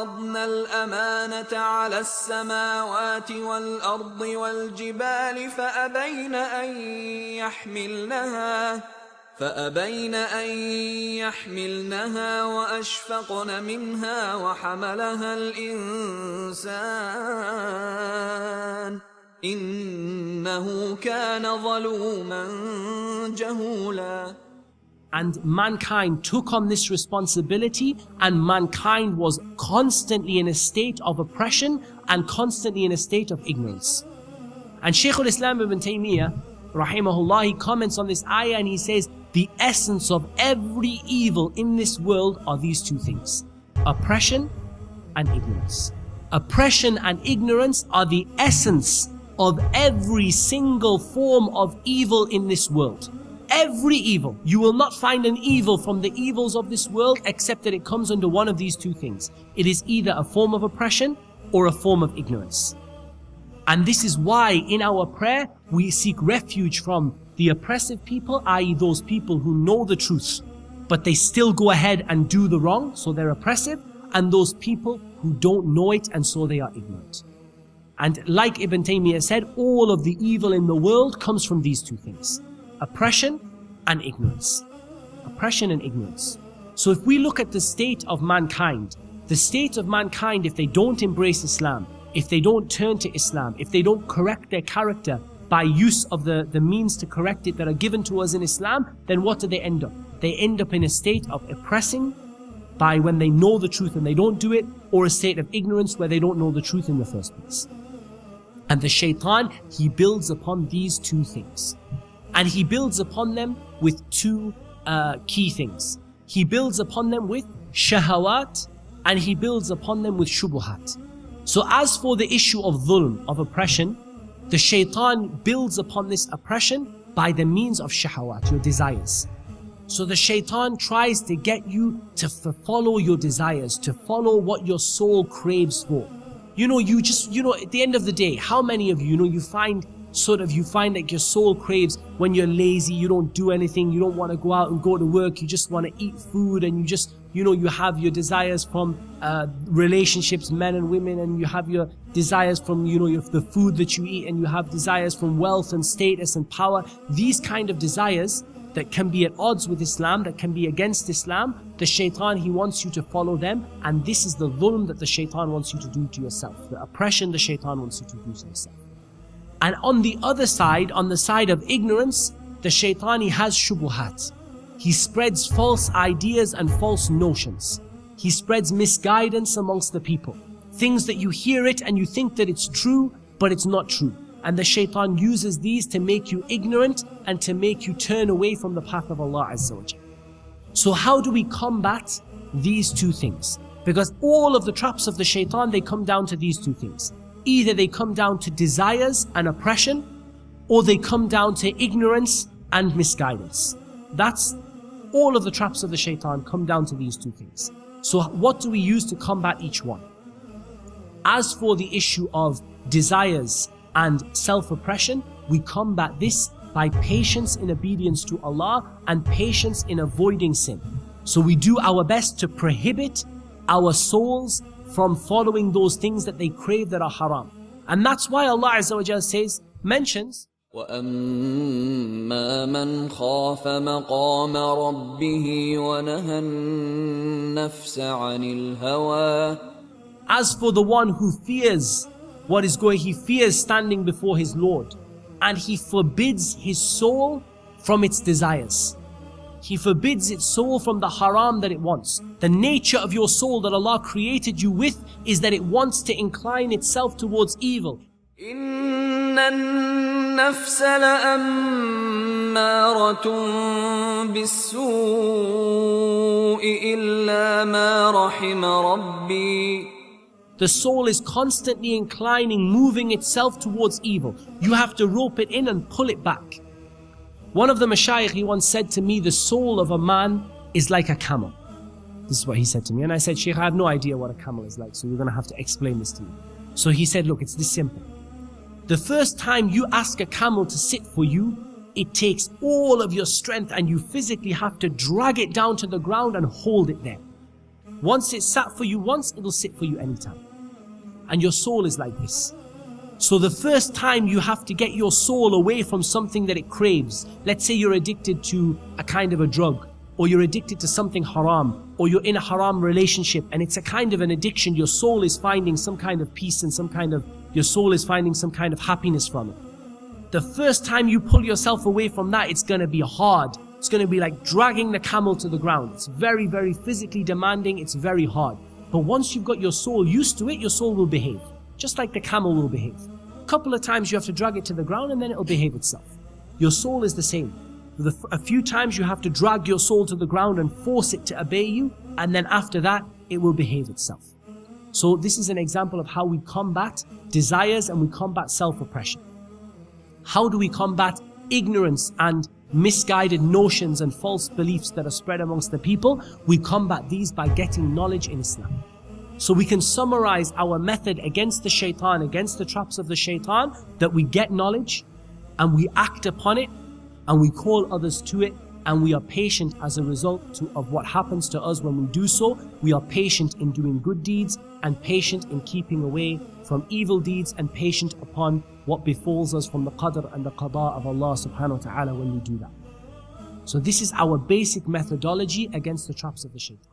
عرضنا الأمانة على السماوات والأرض والجبال فأبين أن يحملنها وأشفقن منها وحملها الإنسان إنه كان ظلوما جهولا. And mankind took on this responsibility, and mankind was constantly in a state of oppression and constantly in a state of ignorance. And Sheikhul Islam ibn Taymiyah, rahimahullah, he comments on this ayah and he says, the essence of every evil in this world are these two things: oppression and ignorance. Oppression and ignorance are the essence of every single form of evil in this world. Every evil. You will not find an evil from the evils of this world except that it comes under one of these two things. It is either a form of oppression or a form of ignorance. And this is why in our prayer we seek refuge from the oppressive people, i.e. those people who know the truth, but they still go ahead and do the wrong, so they're oppressive, and those people who don't know it and so they are ignorant. And like Ibn Taymiyyah said, all of the evil in the world comes from these two things: oppression and ignorance. Oppression and ignorance. So if we look at the state of mankind, if they don't embrace Islam, if they don't turn to Islam, if they don't correct their character by use of the means to correct it that are given to us in Islam, then what do they end up? They end up in a state of oppressing by when they know the truth and they don't do it, or a state of ignorance where they don't know the truth in the first place. And the shaitan, he builds upon these two things. And he builds upon them with two key things. He builds upon them with shahawat, and he builds upon them with shubuhat. So as for the issue of dhulm, of oppression, the shaitan builds upon this oppression by the means of shahawat, your desires. So the shaitan tries to get you to follow your desires, to follow what your soul craves for. At the end of the day, how many of you, you find like your soul craves when you're lazy, you don't do anything, you don't want to go out and go to work, you just want to eat food, and you have your desires from relationships, men and women, and you have your desires from, the food that you eat, and you have desires from wealth and status and power. These kind of desires that can be at odds with Islam, that can be against Islam, the shaitan, he wants you to follow them, and this is the dhulm that the shaitan wants you to do to yourself, the oppression the shaitan wants you to do to yourself. And on the other side, on the side of ignorance, the shaitan, he has shubuhat. He spreads false ideas and false notions. He spreads misguidance amongst the people. Things that you hear it and you think that it's true, but it's not true. And the shaitan uses these to make you ignorant and to make you turn away from the path of Allah Azza wa Jalla. So how do we combat these two things? Because all of the traps of the shaitan, they come down to these two things. Either they come down to desires and oppression, or they come down to ignorance and misguidance. That's all of the traps of the shaitan come down to these two things. So what do we use to combat each one? As for the issue of desires and self-oppression, we combat this by patience in obedience to Allah and patience in avoiding sin. So we do our best to prohibit our souls from following those things that they crave that are haram. And that's why Allah Azza wa Jalla mentions, وَأَمَّا مَنْ خَافَ مَقَامَ رَبِّهِ وَنَهَى النَّفْسَ عَنِ الْهَوَى. As for the one who fears what is going, he fears standing before his Lord, and he forbids his soul from its desires. He forbids its soul from the haram that it wants. The nature of your soul that Allah created you with is that it wants to incline itself towards evil. إِنَّ النَّفْسَ لَأَمَّارَةٌ بِالسُّوءِ إِلَّا مَا رَحِمَ رَبِّي. The soul is constantly inclining, moving itself towards evil. You have to rope it in and pull it back. One of the mashayikh, he once said to me, the soul of a man is like a camel. This is what he said to me. And I said, Sheikh, I have no idea what a camel is like, so you're going to have to explain this to me. So he said, look, it's this simple. The first time you ask a camel to sit for you, it takes all of your strength and you physically have to drag it down to the ground and hold it there. Once it's sat for you once, it'll sit for you anytime. And your soul is like this. So the first time you have to get your soul away from something that it craves. Let's say you're addicted to a kind of a drug, or you're addicted to something haram, or you're in a haram relationship and it's a kind of an addiction. Your soul is finding some kind of peace and your soul is finding some kind of happiness from it. The first time you pull yourself away from that, it's going to be hard. It's going to be like dragging the camel to the ground. It's very, very physically demanding. It's very hard. But once you've got your soul used to it, your soul will behave. Just like the camel will behave. A couple of times you have to drag it to the ground and then it'll behave itself. Your soul is the same. A few times you have to drag your soul to the ground and force it to obey you, and then after that, it will behave itself. So this is an example of how we combat desires and we combat self-oppression. How do we combat ignorance and misguided notions and false beliefs that are spread amongst the people? We combat these by getting knowledge in Islam. So we can summarize our method against the shaitan, against the traps of the shaitan, that we get knowledge and we act upon it and we call others to it, and we are patient as a result of what happens to us when we do so. We are patient in doing good deeds and patient in keeping away from evil deeds and patient upon what befalls us from the qadr and the qada of Allah subhanahu wa ta'ala when we do that. So this is our basic methodology against the traps of the shaitan.